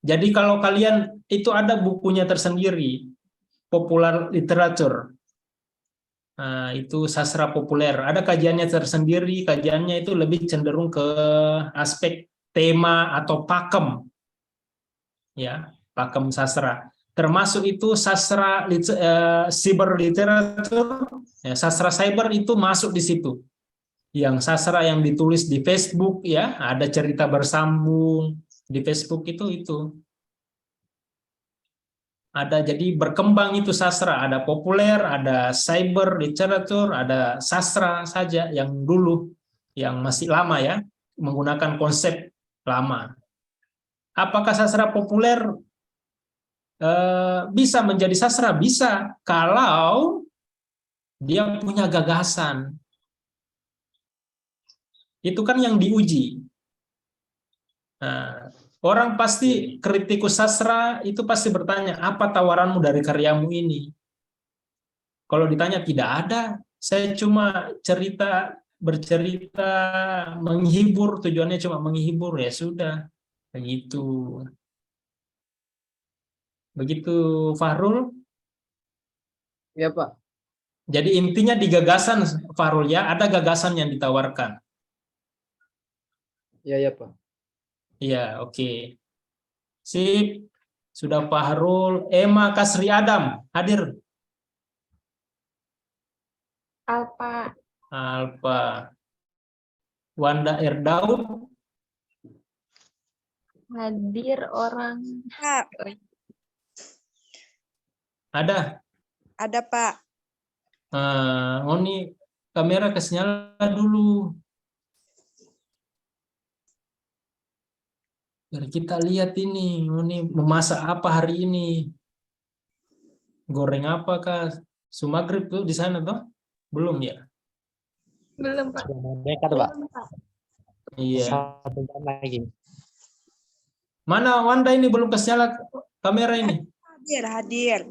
Jadi kalau kalian itu ada bukunya tersendiri, popular literature. Nah, itu sastra populer. Ada kajiannya tersendiri, kajiannya itu lebih cenderung ke aspek tema atau pakem. Ya, pakem sastra. Termasuk itu sastra cyber literature, ya, sastra cyber itu masuk di situ. Yang sastra yang ditulis di Facebook, ya, ada cerita bersambung di Facebook itu. Ada, jadi berkembang itu sastra, ada populer, ada cyber literature, ada sastra saja yang dulu, yang masih lama ya, menggunakan konsep lama. Apakah sastra populer bisa menjadi sastra? Bisa, kalau dia punya gagasan. Itu kan yang diuji. Nah, orang pasti kritikus sastra itu pasti bertanya, apa tawaranmu dari karyamu ini? Kalau ditanya tidak ada, saya cuma bercerita, menghibur, tujuannya cuma menghibur, ya sudah, begitu. Begitu Fahrul? Ya Pak. Jadi intinya di gagasan Fahrul ya, ada gagasan yang ditawarkan. Ya Pak. Iya, oke. Sip. Sudah Fahrul. Emma Kasri Adam, hadir. Alpa. Alfa. Wanda Erdaud. Hadir orang. Pak, Ada. ada Pak. Ini kamera kasih nyala dulu. Biar kita lihat ini memasak apa hari ini. Goreng apakah? Sumagrib tuh di sana tuh? Belum ya? Belum, Pak. Sudah mau dekat, Pak. Belum, Pak. Iya. 1 jam lagi. Mana Wanda ini belum kasih nyala kamera ini? Hadir.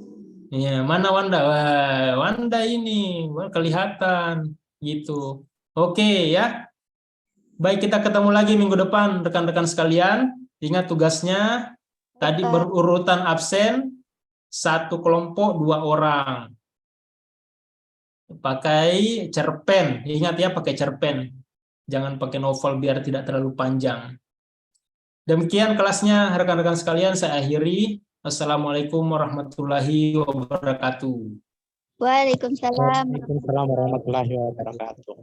Iya, mana Wanda? Wah, Wanda ini wah, kelihatan gitu. Oke ya. Baik, kita ketemu lagi minggu depan rekan-rekan sekalian. Ingat tugasnya tadi Pak. berurutan absen, 1 kelompok 2 orang. Pakai cerpen, ingat ya pakai cerpen. Jangan pakai novel biar tidak terlalu panjang. Demikian kelasnya rekan-rekan sekalian, saya akhiri. Assalamualaikum warahmatullahi wabarakatuh. Waalaikumsalam. Waalaikumsalam warahmatullahi wabarakatuh.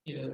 Ya.